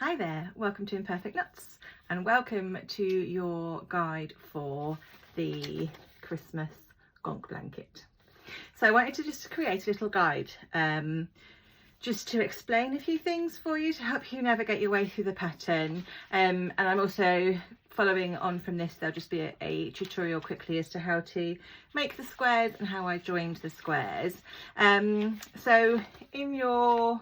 Hi there, welcome to Imperfect Nuts and welcome to your guide for the Christmas Gonk blanket. So I wanted to just create a little guide just to explain a few things for you to help you navigate your way through the pattern, and I'm also following on from this. There'll just be a tutorial quickly as to how to make the squares and how I joined the squares. So in your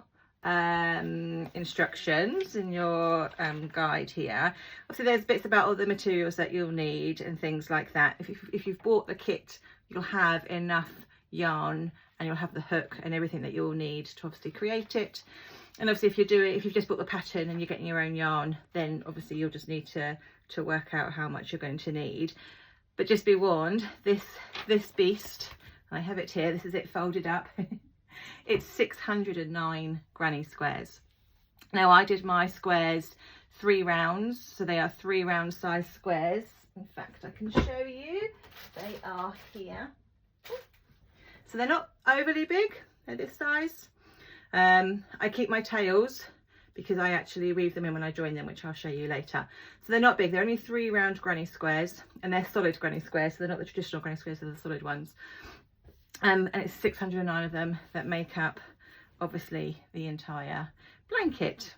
instructions in your guide here, obviously there's bits about all the materials that you'll need and things like that. If you've bought the kit, you'll have enough yarn and you'll have the hook and everything that you'll need to obviously create it. And obviously if you've just bought the pattern and you're getting your own yarn, then obviously you'll just need to work out how much you're going to need. But just be warned, this beast, I have it here, this is it folded up. It's 609 granny squares. Now I did my squares 3 rounds, so they are 3 round size squares. In fact, I can show you, they are here. So they're not overly big, they're this size. I keep my tails because I actually weave them in when I join them, which I'll show you later. So they're not big, they're only 3 round granny squares, and they're solid granny squares, so they're not the traditional granny squares, they're the solid ones. And it's 609 of them that make up obviously the entire blanket.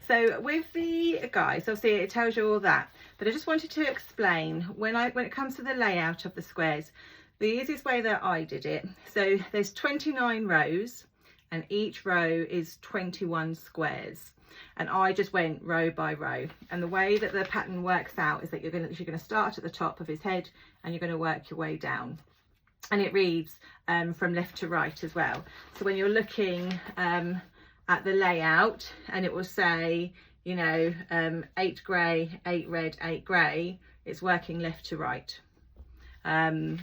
So with the guides, obviously it tells you all that, but I just wanted to explain when it comes to the layout of the squares, the easiest way that I did it. So there's 29 rows and each row is 21 squares, and I just went row by row. And the way that the pattern works out is that you're going to start at the top of his head and you're going to work your way down. And it reads from left to right as well. So when you're looking at the layout, and it will say, you know, 8 grey, 8 red, 8 grey, it's working left to right. So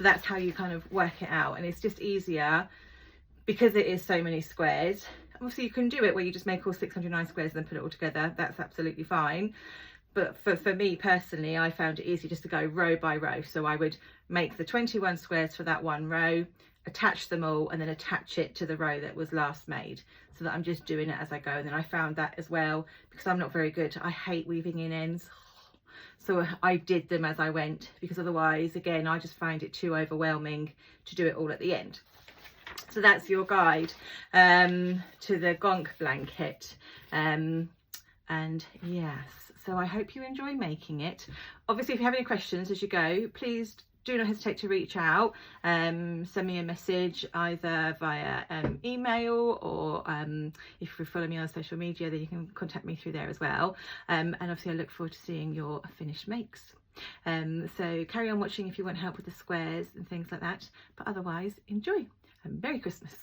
that's how you kind of work it out, and it's just easier because it is so many squares. Obviously you can do it where you just make all 609 squares and then put it all together, that's absolutely fine. But for me personally, I found it easy just to go row by row. So I would make the 21 squares for that one row, attach them all, and then attach it to the row that was last made, so that I'm just doing it as I go. And then I found that as well, because I'm not very good, I hate weaving in ends. So I did them as I went, because otherwise, again, I just find it too overwhelming to do it all at the end. So that's your guide to the Gonk blanket. And yes, so I hope you enjoy making it. Obviously, if you have any questions as you go, please do not hesitate to reach out. Send me a message either via email, or if you follow me on social media, then you can contact me through there as well. And obviously I look forward to seeing your finished makes. So carry on watching if you want help with the squares and things like that. But otherwise, enjoy and Merry Christmas.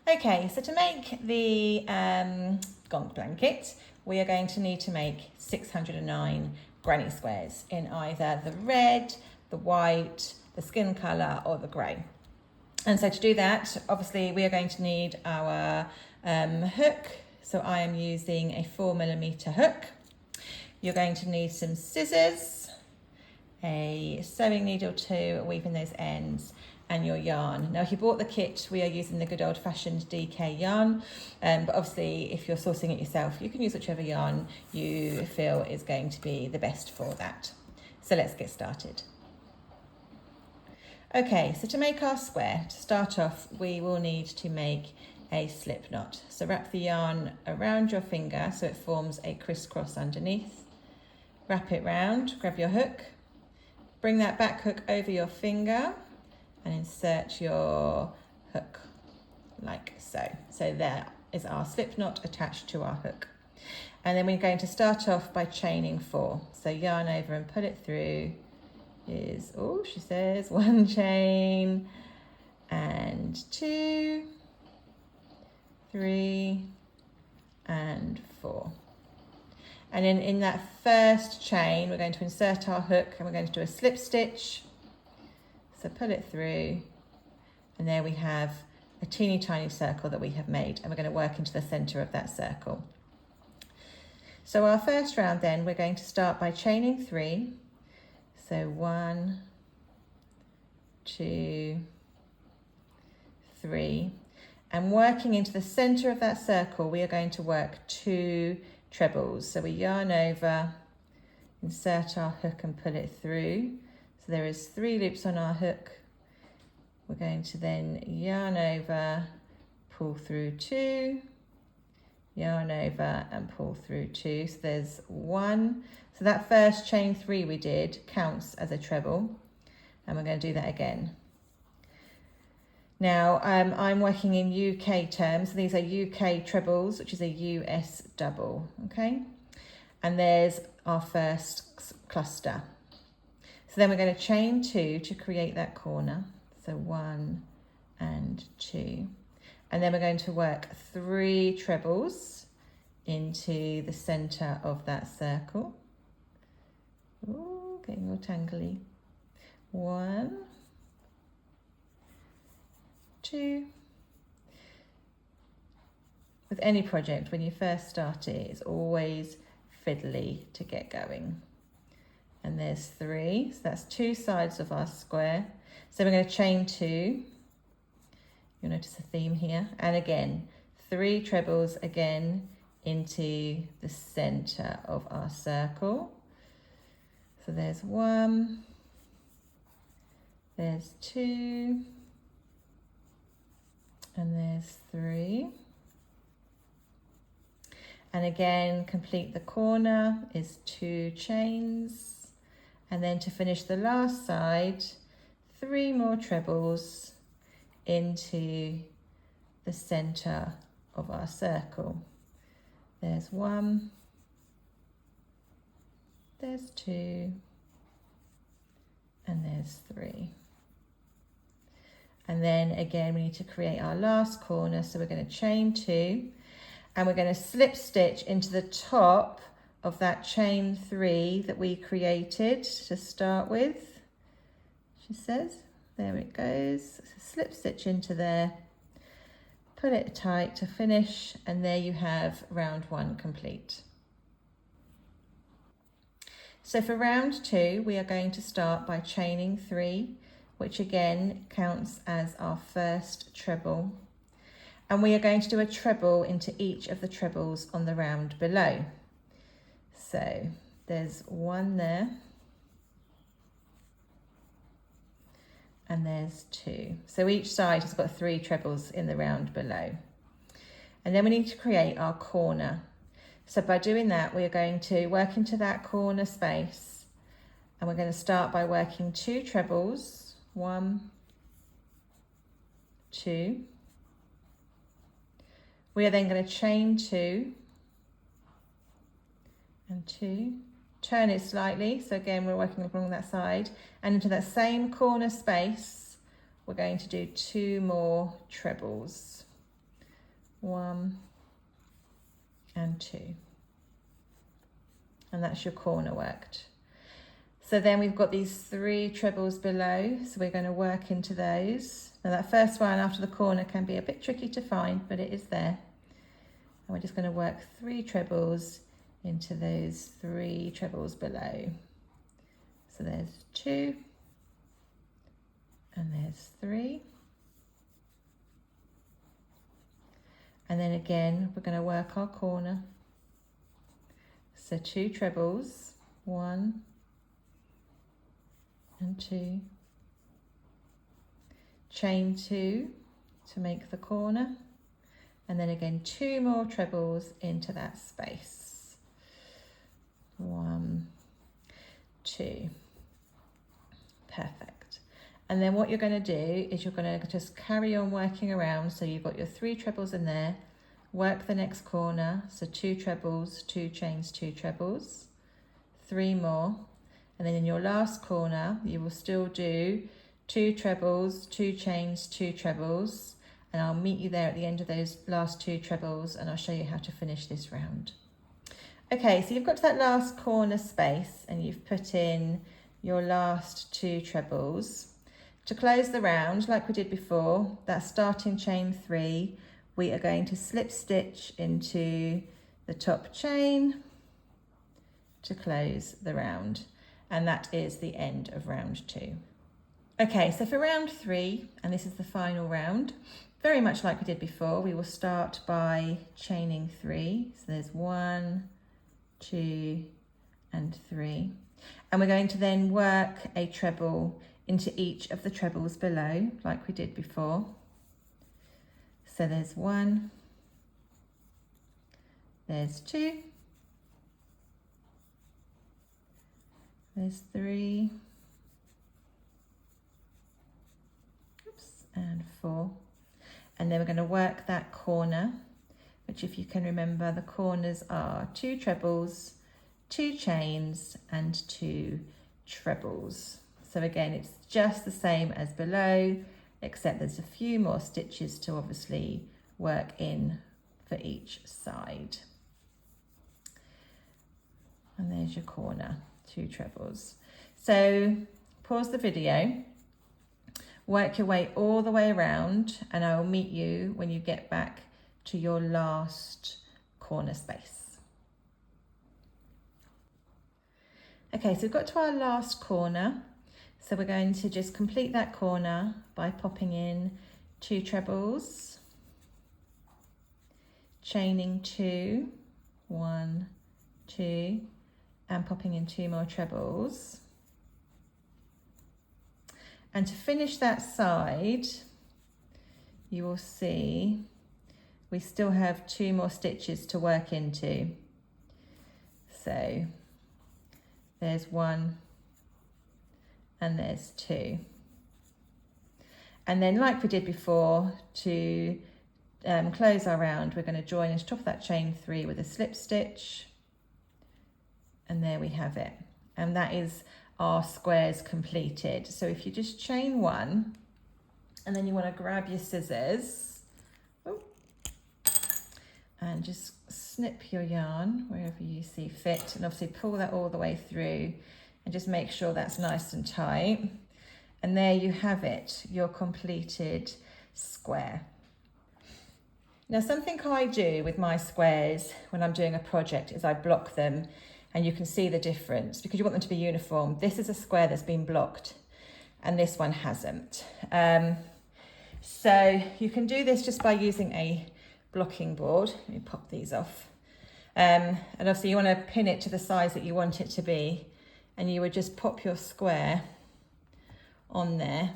Okay, so to make the Gonk blanket, we are going to need to make 609 granny squares in either the red, the white, the skin colour, or the grey. And so to do that, obviously we are going to need our hook. So I am using a 4mm hook. You're going to need some scissors, a sewing needle to weave in those ends, and your yarn. Now if you bought the kit, we are using the good old-fashioned DK yarn, but obviously if you're sourcing it yourself, you can use whichever yarn you feel is going to be the best for that. So let's get started. Okay, so to make our square, to start off, we will need to make a slip knot. So wrap the yarn around your finger so it forms a crisscross underneath. Wrap it round, grab your hook, bring that back hook over your finger, and insert your hook like so. So there is our slip knot attached to our hook. And then we're going to start off by chaining 4. So yarn over and pull it through is, oh, she says 1 chain, and 2, 3, and 4. And then in that first chain, we're going to insert our hook and we're going to do a slip stitch. So pull it through, and there we have a teeny tiny circle that we have made, and we're going to work into the centre of that circle. So our first round then, we're going to start by chaining 3. So 1, 2, 3, And working into the center of that circle, we are going to work 2 trebles. So we yarn over, insert our hook and pull it through. So there is 3 loops on our hook. We're going to then yarn over, pull through 2, yarn over and pull through 2. So there's 1. So that first chain 3 we did counts as a treble, and we're going to do that again. Now I'm working in UK terms. So these are UK trebles, which is a US double, okay? And there's our first cluster. So then we're going to chain 2 to create that corner. So 1 and 2. And then we're going to work 3 trebles into the center of that circle. Ooh, getting all tangly. 1, 2. With any project, when you first start it, it's always fiddly to get going. And there's 3, so that's 2 sides of our square. So we're going to chain 2. You'll notice a theme here. And again, 3 trebles again into the center of our circle. So there's 1, there's 2, and there's 3. And again, complete the corner is 2 chains. And then to finish the last side, 3 more trebles into the center of our circle. There's 1, there's 2, and there's 3. And then again, we need to create our last corner. So we're going to chain 2, and we're going to slip stitch into the top of that chain 3 that we created to start with. She says, there it goes. So slip stitch into there, pull it tight to finish, and there you have round 1 complete. So for round 2, we are going to start by chaining 3, which again counts as our first treble. And we are going to do a treble into each of the trebles on the round below. So there's 1 there, and there's 2. So each side has got 3 trebles in the round below. And then we need to create our corner. So by doing that, we are going to work into that corner space, and we're going to start by working 2 trebles, 1, 2. We are then going to chain 2 and 2, turn it slightly, so again we're working along that side, and into that same corner space we're going to do 2 more trebles, 1 and 2, and that's your corner worked. So then we've got these 3 trebles below, so we're going to work into those. Now that first one after the corner can be a bit tricky to find, but it is there, and we're just going to work 3 trebles into those 3 trebles below. So there's 2, and there's 3, and then again we're going to work our corner. So 2 trebles, 1 and 2, chain 2 to make the corner, and then again 2 more trebles into that space. 1, 2, perfect. And then what you're going to do is you're going to just carry on working around. So you've got your 3 trebles in there, work the next corner, so 2 trebles, 2 chains, 2 trebles, 3 more, and then in your last corner you will still do 2 trebles, 2 chains, 2 trebles, and I'll meet you there at the end of those last 2 trebles, and I'll show you how to finish this round. Okay, so you've got to that last corner space and you've put in your last 2 trebles. To close the round, like we did before, that starting chain 3, we are going to slip stitch into the top chain to close the round, and that is the end of round 2. Okay, so for round 3, and this is the final round, very much like we did before, we will start by chaining 3. So there's 1, 2 and 3. And we're going to then work a treble into each of the trebles below, like we did before. So there's 1, there's 2, there's 3, and 4. And then we're going to work that corner, which, if you can remember, the corners are 2 trebles, 2 chains and 2 trebles. So again, it's just the same as below, except there's a few more stitches to obviously work in for each side. And there's your corner, 2 trebles. So pause the video, work your way all the way around, and I will meet you when you get back to your last corner space. Okay, so we've got to our last corner. So we're going to just complete that corner by popping in 2 trebles, chaining 2, 1, 2, and popping in 2 more trebles. And to finish that side, you will see we still have 2 more stitches to work into. So there's 1 and there's 2. And then, like we did before, to close our round, we're going to join into top of that chain 3 with a slip stitch. And there we have it. And that is our squares completed. So if you just chain 1, and then you want to grab your scissors, and just snip your yarn wherever you see fit, and obviously pull that all the way through, and just make sure that's nice and tight. And there you have it, your completed square. Now, something I do with my squares when I'm doing a project is I block them, and you can see the difference because you want them to be uniform. This is a square that's been blocked and this one hasn't. So you can do this just by using a blocking board. Let me pop these off. And obviously you want to pin it to the size that you want it to be, and you would just pop your square on there.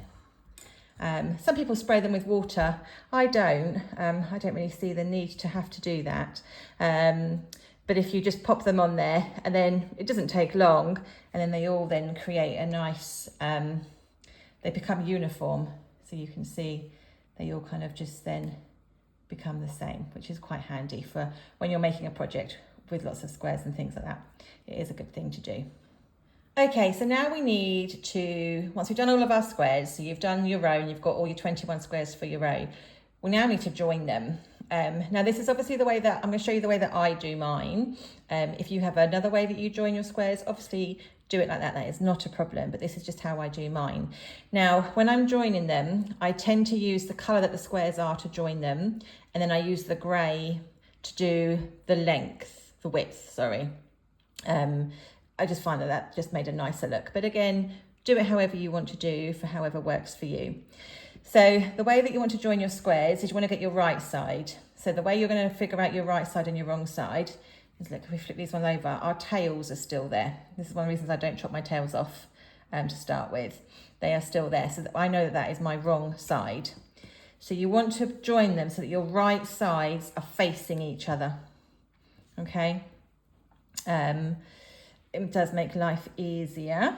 Some people spray them with water. I don't really see the need to have to do that. But if you just pop them on there, and then it doesn't take long, and then they all then create a nice, they become uniform. So you can see they all kind of just then become the same, which is quite handy for when you're making a project with lots of squares and things like that. It is a good thing to do. Okay, so now we need to, once we've done all of our squares, so you've done your row and you've got all your 21 squares for your row, we now need to join them. Now this is obviously the way that, I'm going to show you the way that I do mine. If you have another way that you join your squares, obviously do it like that, that is not a problem, but this is just how I do mine. Now, when I'm joining them, I tend to use the colour that the squares are to join them, and then I use the grey to do the length, the width, sorry. I just find that that just made a nicer look, but again, do it however you want to do for however works for you. So the way that you want to join your squares is you want to get your right side. So the way you're going to figure out your right side and your wrong side is, look, if we flip these ones over, our tails are still there. This is one of the reasons I don't chop my tails off to start with. They are still there, so that I know that that is my wrong side. So you want to join them so that your right sides are facing each other, okay? It does make life easier.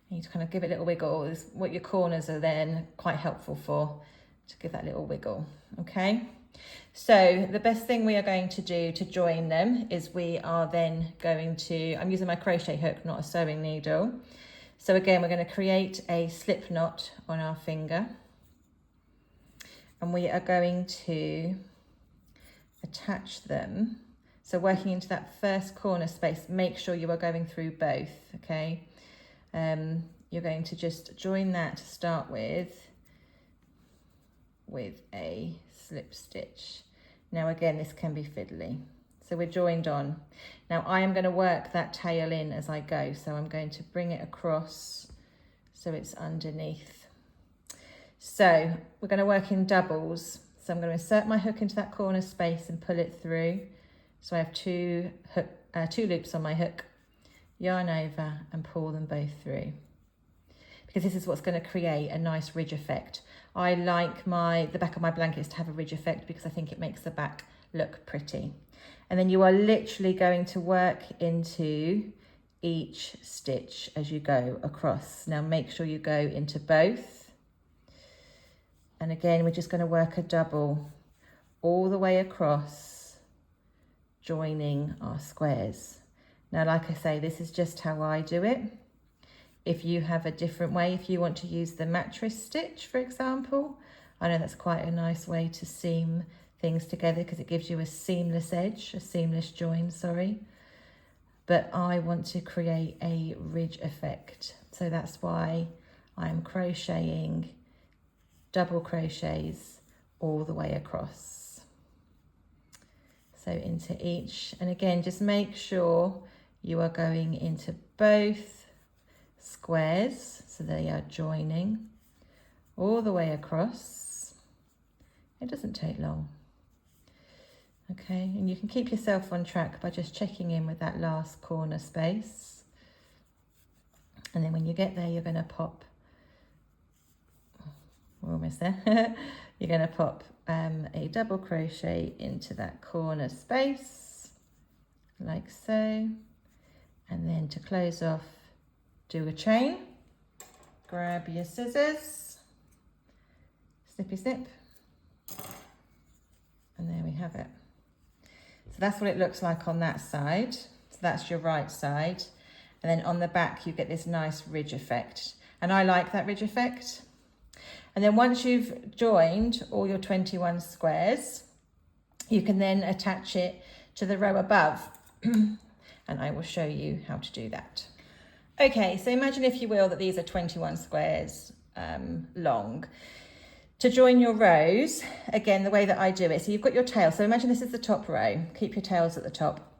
You need to kind of give it a little wiggle. Is what your corners are then quite helpful for, to give that little wiggle, okay? So the best thing we are going to do to join them is we are then going to, I'm using my crochet hook, not a sewing needle. So again, we're going to create a slip knot on our finger, and we are going to attach them. So working into that first corner space, make sure you are going through both, okay? You're going to just join that to start with a slip stitch. Now again, this can be fiddly. So we're joined on. Now I am going to work that tail in as I go. So I'm going to bring it across so it's underneath. So we're going to work in doubles. So I'm going to insert my hook into that corner space and pull it through. So I have two loops on my hook, yarn over and pull them both through. Because this is what's going to create a nice ridge effect. I like the back of my blankets to have a ridge effect because I think it makes the back look pretty. And then you are literally going to work into each stitch as you go across. Now make sure you go into both. And again, we're just going to work a double all the way across, joining our squares. Now, like I say, this is just how I do it. If you have a different way, if you want to use the mattress stitch, for example, I know that's quite a nice way to seam things together because it gives you a seamless edge, a seamless join, sorry. But I want to create a ridge effect. So that's why I'm crocheting double crochets all the way across. So into each, and again, just make sure you are going into both squares so they are joining all the way across. It doesn't take long. Okay, and you can keep yourself on track by just checking in with that last corner space. And then when you get there, you're going to pop, we're almost there, you're going to pop a double crochet into that corner space, like so. And then to close off, do a chain, grab your scissors, snippy snip, and there we have it. So that's what it looks like on that side. So that's your right side. And then on the back, you get this nice ridge effect. And I like that ridge effect. And then once you've joined all your 21 squares, you can then attach it to the row above. And I will show you how to do that. Okay, so imagine, if you will, that these are 21 squares long. To join your rows, again, the way that I do it, so you've got your tail. So imagine this is the top row. Keep your tails at the top,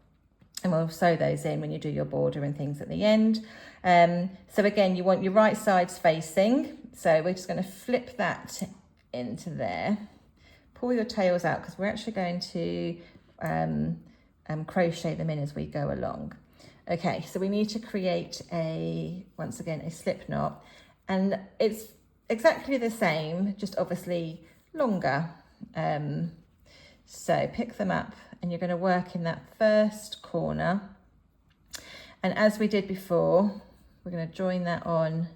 and we'll sew those in when you do your border and things at the end. So again, you want your right sides facing. So we're just going to flip that into there. Pull your tails out because we're actually going to crochet them in as we go along. Okay, so we need to create once again, a slip knot, and it's exactly the same, just obviously longer. So pick them up and you're going to work in that first corner. And as we did before, we're going to join that on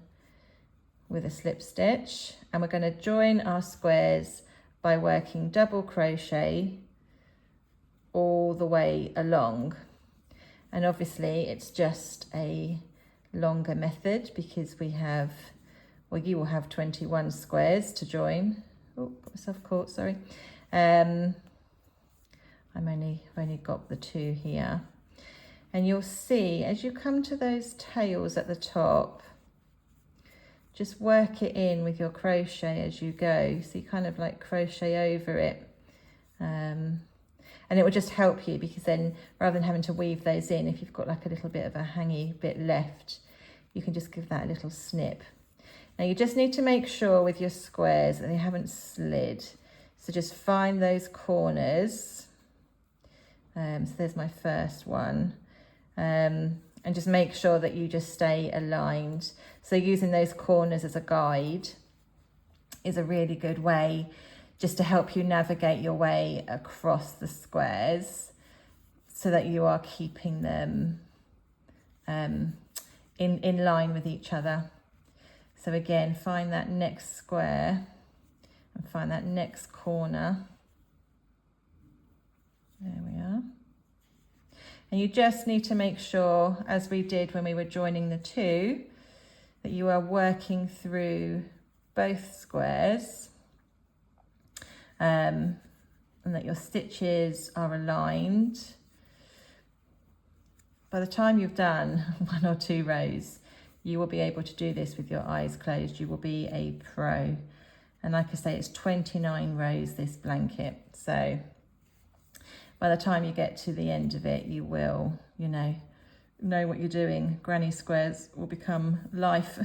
with a slip stitch, and we're going to join our squares by working double crochet all the way along. And obviously it's just a longer method because we have, well, you will have 21 squares to join. Oh, got myself caught, sorry. I've only got the two here. And you'll see as you come to those tails at the top, just work it in with your crochet as you go. So you kind of like crochet over it. And it will just help you because then rather than having to weave those in, if you've got like a little bit of a hangy bit left, you can just give that a little snip. Now you just need to make sure with your squares that they haven't slid. So just find those corners. So there's my first one. And just make sure that you just stay aligned. So using those corners as a guide is a really good way just to help you navigate your way across the squares so that you are keeping them in line with each other. So again, find that next square and find that next corner. There we are. And you just need to make sure, as we did when we were joining the two, that you are working through both squares. And that your stitches are aligned. By the time you've done 1 or 2 rows, you will be able to do this with your eyes closed. You will be a pro. And like I say, it's 29 rows, this blanket. So by the time you get to the end of it, you will, know what you're doing. Granny squares will become life.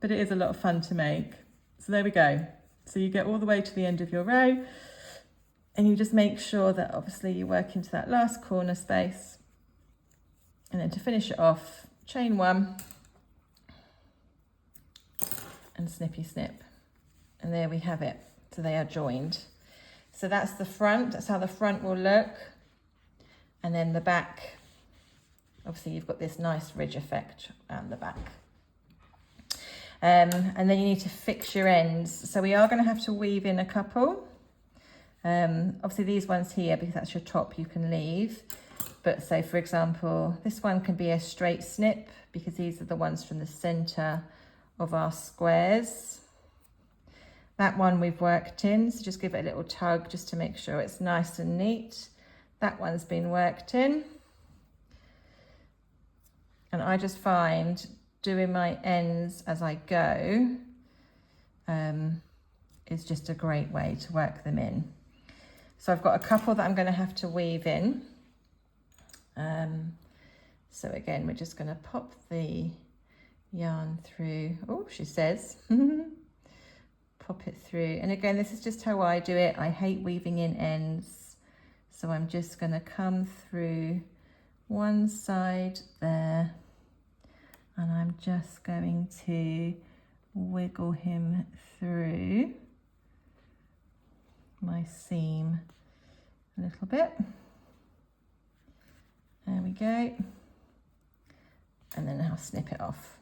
but it is a lot of fun to make. So there we go. So you get all the way to the end of your row, and you just make sure that obviously you work into that last corner space. And then to finish it off, chain 1 and snippy snip. And there we have it. So they are joined. So that's the front, that's how the front will look. And then the back, obviously you've got this nice ridge effect around the back. And then you need to fix your ends. So we are going to have to weave in a couple. Obviously these ones here, because that's your top, you can leave. But so for example, this one can be a straight snip because these are the ones from the center of our squares. That one we've worked in, so just give it a little tug just to make sure it's nice and neat. That one's been worked in. And I just find doing my ends as I go is just a great way to work them in. So I've got a couple that I'm going to have to weave in. So again, we're just going to pop the yarn through. Oh, she says. Pop it through. And again, this is just how I do it. I hate weaving in ends. So I'm just going to come through one side there. And I'm just going to wiggle him through my seam a little bit. There we go. And then I'll snip it off.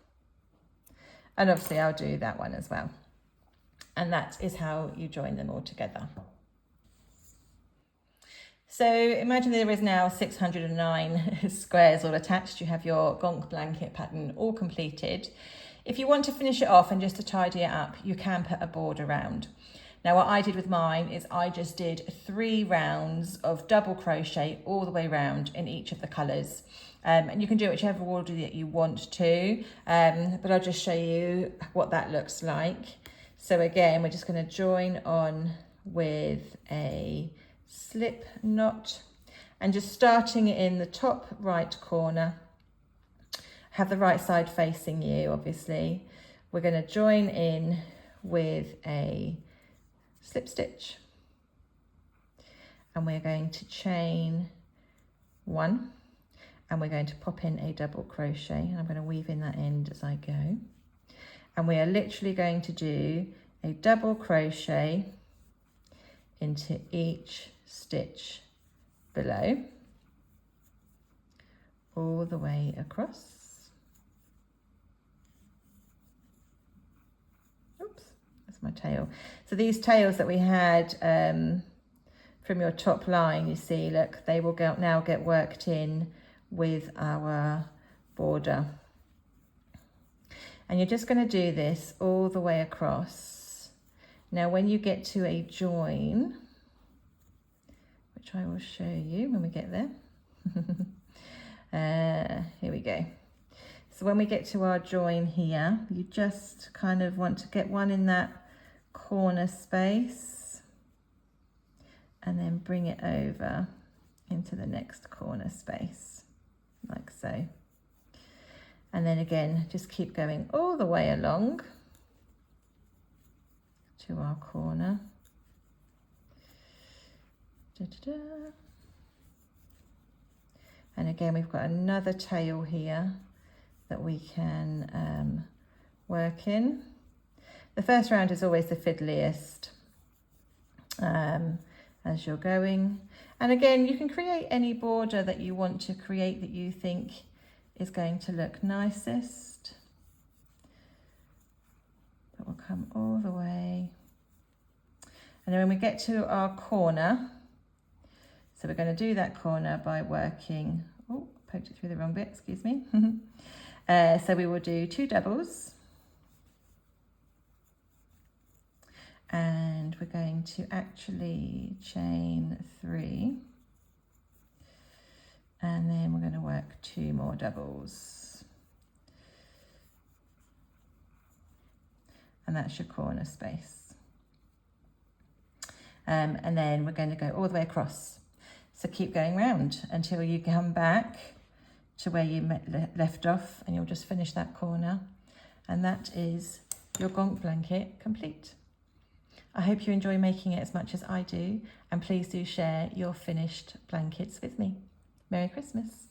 And obviously I'll do that one as well. And that is how you join them all together. So imagine there is now 609 squares all attached. You have your Gonk blanket pattern all completed. If you want to finish it off and just to tidy it up, you can put a border around. Now what I did with mine is I just did 3 rounds of double crochet all the way around in each of the colours. And you can do it whichever order that you want to, but I'll just show you what that looks like. So again, we're just going to join on with a slip knot and just starting in the top right corner, have the right side facing you obviously. We're going to join in with a slip stitch and we're going to chain 1 and we're going to pop in a double crochet and I'm going to weave in that end as I go, and we are literally going to do a double crochet into each stitch below all the way across. Oops, that's my tail. So these tails that we had from your top line, you see, look, they will now get worked in with our border. And you're just going to do this all the way across. Now when you get to a join, which I will show you when we get there. Here we go. So when we get to our join here, you just kind of want to get one in that corner space and then bring it over into the next corner space, like so. And then again, just keep going all the way along to our corner. Da-da-da. And again, we've got another tail here that we can work in. The first round is always the fiddliest as you're going. And again, you can create any border that you want to create that you think is going to look nicest. But we'll come all the way. And then when we get to our corner, so we're going to do that corner by working, oh, poked it through the wrong bit, excuse me. So we will do 2 doubles. And we're going to actually chain 3. And then we're going to work 2 more doubles. And that's your corner space. And then we're going to go all the way across. So keep going round until you come back to where you left off, and you'll just finish that corner. And that is your Gonk blanket complete. I hope you enjoy making it as much as I do, and please do share your finished blankets with me. Merry Christmas.